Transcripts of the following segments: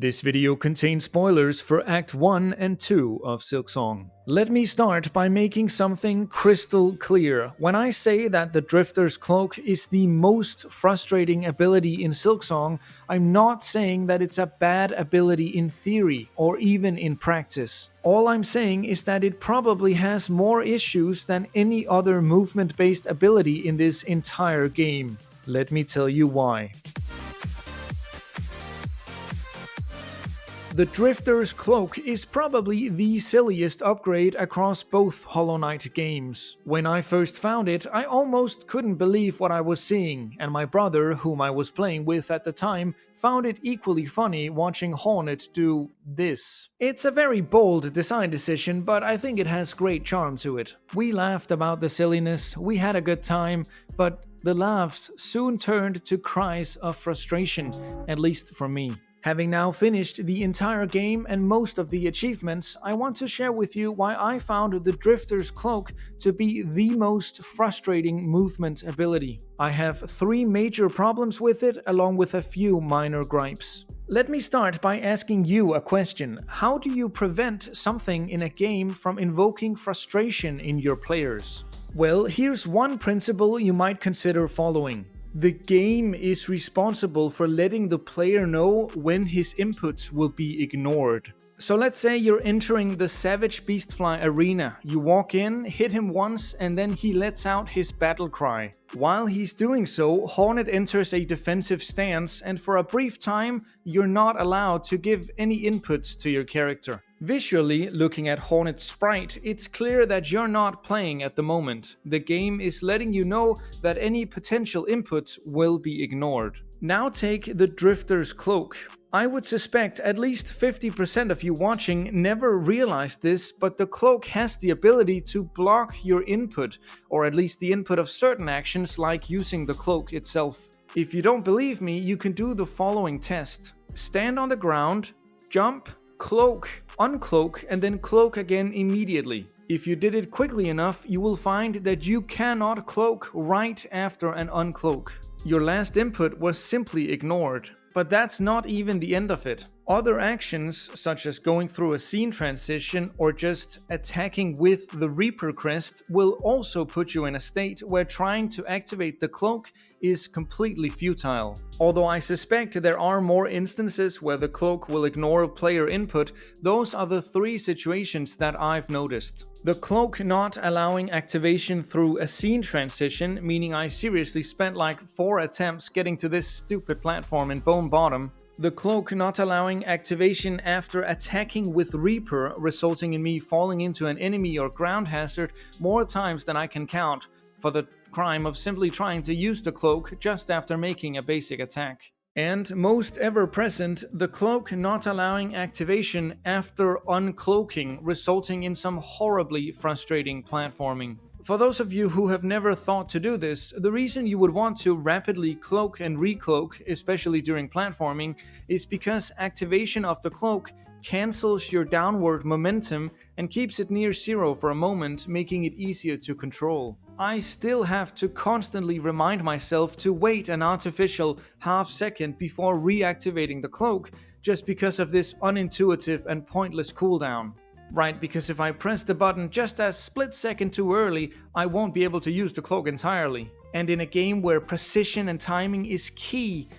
This video contains spoilers for Act 1 and 2 of Silksong. Let me start by making something crystal clear. When I say that the Drifter's Cloak is the most frustrating ability in Silksong, I'm not saying that it's a bad ability in theory or even in practice. All I'm saying is that it probably has more issues than any other movement-based ability in this entire game. Let me tell you why. The Drifter's Cloak is probably the silliest upgrade across both Hollow Knight games. When I first found it, I almost couldn't believe what I was seeing, and my brother, whom I was playing with at the time, found it equally funny watching Hornet do this. It's a very bold design decision, but I think it has great charm to it. We laughed about the silliness, we had a good time, but the laughs soon turned to cries of frustration, at least for me. Having now finished the entire game and most of the achievements, I want to share with you why I found the Drifter's Cloak to be the most frustrating movement ability. I have 3 major problems with it, along with a few minor gripes. Let me start by asking you a question. How do you prevent something in a game from invoking frustration in your players? Well, here's one principle you might consider following. The game is responsible for letting the player know when his inputs will be ignored. So let's say you're entering the Savage Beastfly arena. You walk in, hit him once, and then he lets out his battle cry. While he's doing so, Hornet enters a defensive stance, and for a brief time, you're not allowed to give any inputs to your character. Visually, looking at Hornet's sprite, it's clear that you're not playing at the moment. The game is letting you know that any potential inputs will be ignored. Now take the Drifter's Cloak. I would suspect at least 50% of you watching never realized this, but the cloak has the ability to block your input, or at least the input of certain actions like using the cloak itself. If you don't believe me, you can do the following test. Stand on the ground, jump, cloak, uncloak, and then cloak again immediately. If you did it quickly enough, you will find that you cannot cloak right after an uncloak. Your last input was simply ignored. But that's not even the end of it. Other actions, such as going through a scene transition or just attacking with the Reaper crest, will also put you in a state where trying to activate the cloak is completely futile. Although I suspect there are more instances where the cloak will ignore player input, those are the 3 situations that I've noticed. The cloak not allowing activation through a scene transition, meaning I seriously spent like 4 attempts getting to this stupid platform in Bone Bottom. The cloak not allowing activation after attacking with Reaper, resulting in me falling into an enemy or ground hazard more times than I can count, for the crime of simply trying to use the cloak just after making a basic attack. And most ever present, the cloak not allowing activation after uncloaking, resulting in some horribly frustrating platforming. For those of you who have never thought to do this, the reason you would want to rapidly cloak and recloak, especially during platforming, is because activation of the cloak cancels your downward momentum and keeps it near 0 for a moment, making it easier to control. I still have to constantly remind myself to wait an artificial half second before reactivating the cloak, just because of this unintuitive and pointless cooldown. Right, because if I press the button just a split second too early, I won't be able to use the cloak entirely. And in a game where precision and timing is key,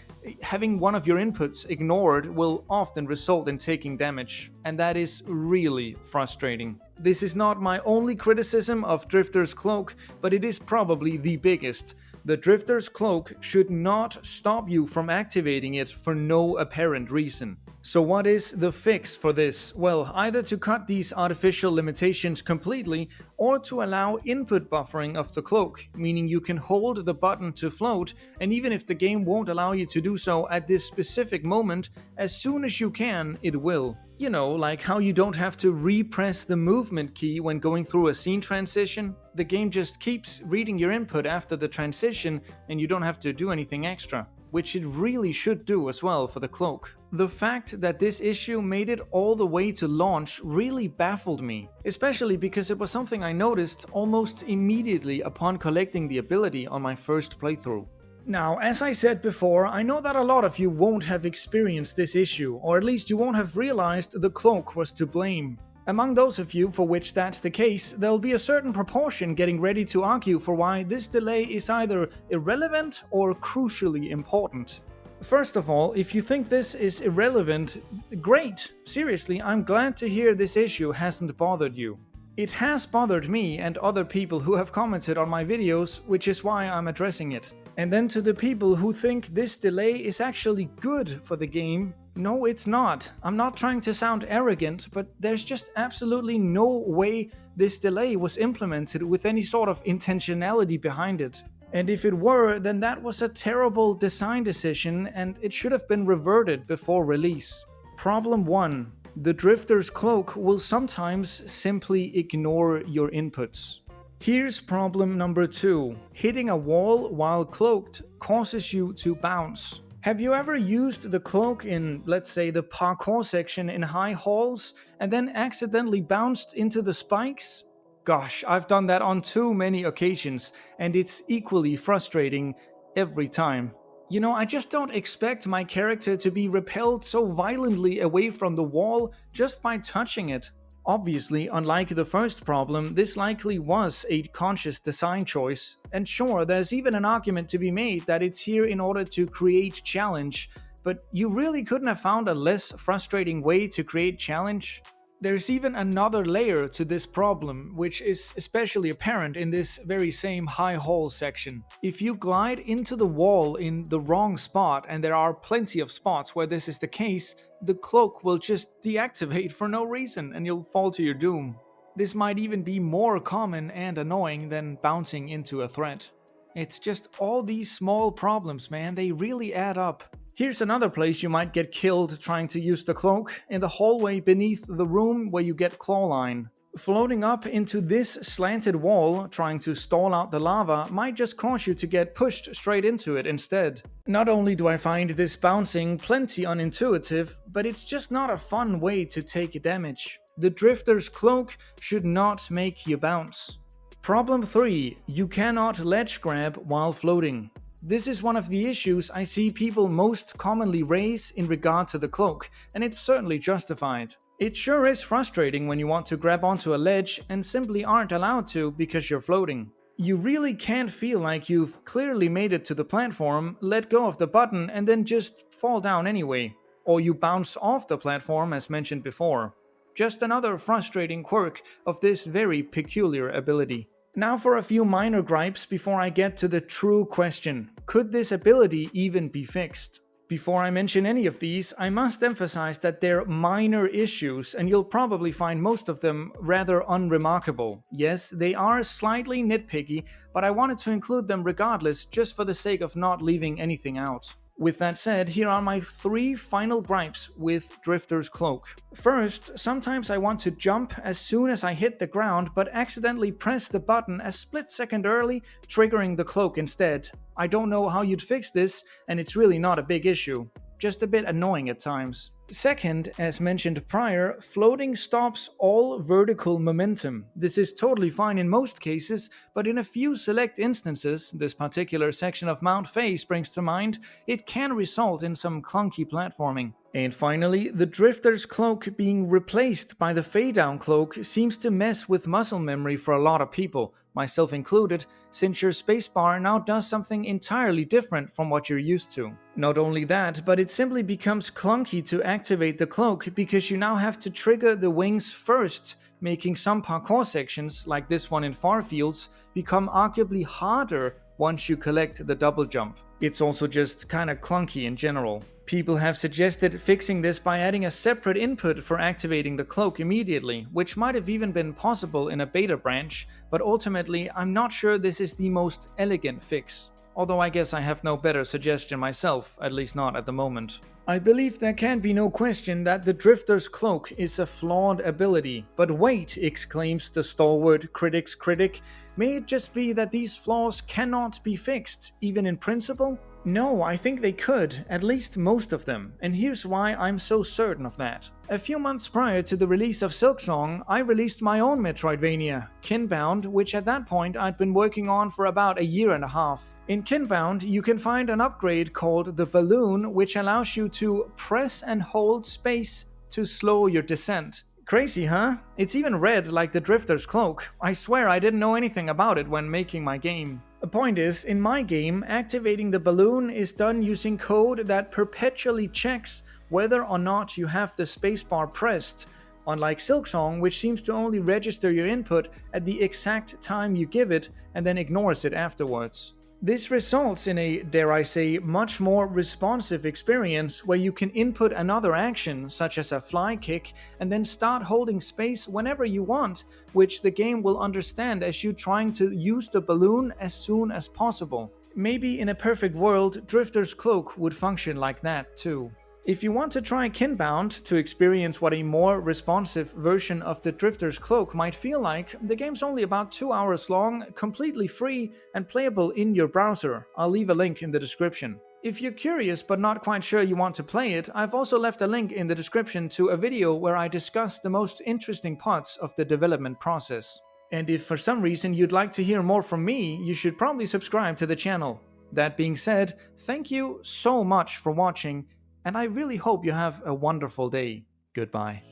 having one of your inputs ignored will often result in taking damage, and that is really frustrating. This is not my only criticism of Drifter's Cloak, but it is probably the biggest. The Drifter's Cloak should not stop you from activating it for no apparent reason. So what is the fix for this? Well, either to cut these artificial limitations completely, or to allow input buffering of the cloak, meaning you can hold the button to float, and even if the game won't allow you to do so at this specific moment, as soon as you can, it will. You know, like how you don't have to repress the movement key when going through a scene transition. The game just keeps reading your input after the transition, and you don't have to do anything extra, which it really should do as well for the cloak. The fact that this issue made it all the way to launch really baffled me, especially because it was something I noticed almost immediately upon collecting the ability on my first playthrough. Now, as I said before, I know that a lot of you won't have experienced this issue, or at least you won't have realized the cloak was to blame. Among those of you for which that's the case, there'll be a certain proportion getting ready to argue for why this delay is either irrelevant or crucially important. First of all, if you think this is irrelevant, great! Seriously, I'm glad to hear this issue hasn't bothered you. It has bothered me and other people who have commented on my videos, which is why I'm addressing it. And then to the people who think this delay is actually good for the game, no, it's not. I'm not trying to sound arrogant, but there's just absolutely no way this delay was implemented with any sort of intentionality behind it. And if it were, then that was a terrible design decision and it should have been reverted before release. Problem 1. The Drifter's Cloak will sometimes simply ignore your inputs. Here's problem number 2. Hitting a wall while cloaked causes you to bounce. Have you ever used the cloak in, let's say, the parkour section in high halls and then accidentally bounced into the spikes? Gosh, I've done that on too many occasions, and it's equally frustrating every time. You know, I just don't expect my character to be repelled so violently away from the wall just by touching it. Obviously, unlike the first problem, this likely was a conscious design choice, and sure, there's even an argument to be made that it's here in order to create challenge, but you really couldn't have found a less frustrating way to create challenge? There's even another layer to this problem, which is especially apparent in this very same high hall section. If you glide into the wall in the wrong spot, and there are plenty of spots where this is the case, the cloak will just deactivate for no reason and you'll fall to your doom. This might even be more common and annoying than bouncing into a threat. It's just all these small problems, man, they really add up. Here's another place you might get killed trying to use the cloak, in the hallway beneath the room where you get clawline. Floating up into this slanted wall, trying to stall out the lava, might just cause you to get pushed straight into it instead. Not only do I find this bouncing plenty unintuitive, but it's just not a fun way to take damage. The Drifter's Cloak should not make you bounce. Problem 3. You cannot ledge grab while floating. This is one of the issues I see people most commonly raise in regard to the cloak, and it's certainly justified. It sure is frustrating when you want to grab onto a ledge and simply aren't allowed to because you're floating. You really can't feel like you've clearly made it to the platform, let go of the button, and then just fall down anyway. Or you bounce off the platform as mentioned before. Just another frustrating quirk of this very peculiar ability. Now for a few minor gripes before I get to the true question. Could this ability even be fixed? Before I mention any of these, I must emphasize that they're minor issues and you'll probably find most of them rather unremarkable. Yes, they are slightly nitpicky, but I wanted to include them regardless just for the sake of not leaving anything out. With that said, here are my 3 final gripes with Drifter's Cloak. First, sometimes I want to jump as soon as I hit the ground, but accidentally press the button a split second early, triggering the cloak instead. I don't know how you'd fix this, and it's really not a big issue. Just a bit annoying at times. Second, as mentioned prior, floating stops all vertical momentum. This is totally fine in most cases, but in a few select instances, this particular section of Mount Faye springs to mind, it can result in some clunky platforming. And finally, the Drifter's Cloak being replaced by the Fade Down Cloak seems to mess with muscle memory for a lot of people, myself included, since your spacebar now does something entirely different from what you're used to. Not only that, but it simply becomes clunky to activate the cloak because you now have to trigger the wings first, making some parkour sections, like this one in Farfields, become arguably harder once you collect the double jump. It's also just kinda clunky in general. People have suggested fixing this by adding a separate input for activating the cloak immediately, which might have even been possible in a beta branch, but ultimately I'm not sure this is the most elegant fix. Although I guess I have no better suggestion myself, at least not at the moment. I believe there can be no question that the Drifter's Cloak is a flawed ability, but wait, exclaims the stalwart critic's critic, may it just be that these flaws cannot be fixed, even in principle? No, I think they could, at least most of them, and here's why I'm so certain of that. A few months prior to the release of Silksong, I released my own Metroidvania, Kinbound, which at that point I'd been working on for about a year and a half. In Kinbound, you can find an upgrade called the Balloon, which allows you to press and hold space to slow your descent. Crazy, huh? It's even red like the Drifter's cloak. I swear I didn't know anything about it when making my game. The point is, in my game, activating the balloon is done using code that perpetually checks whether or not you have the spacebar pressed, unlike Silksong, which seems to only register your input at the exact time you give it and then ignores it afterwards. This results in a, dare I say, much more responsive experience where you can input another action, such as a fly kick, and then start holding space whenever you want, which the game will understand as you trying to use the balloon as soon as possible. Maybe in a perfect world, Drifter's Cloak would function like that too. If you want to try Kinbound to experience what a more responsive version of the Drifter's Cloak might feel like, the game's only about 2 hours long, completely free, and playable in your browser. I'll leave a link in the description. If you're curious but not quite sure you want to play it, I've also left a link in the description to a video where I discuss the most interesting parts of the development process. And if for some reason you'd like to hear more from me, you should probably subscribe to the channel. That being said, thank you so much for watching, and I really hope you have a wonderful day. Goodbye.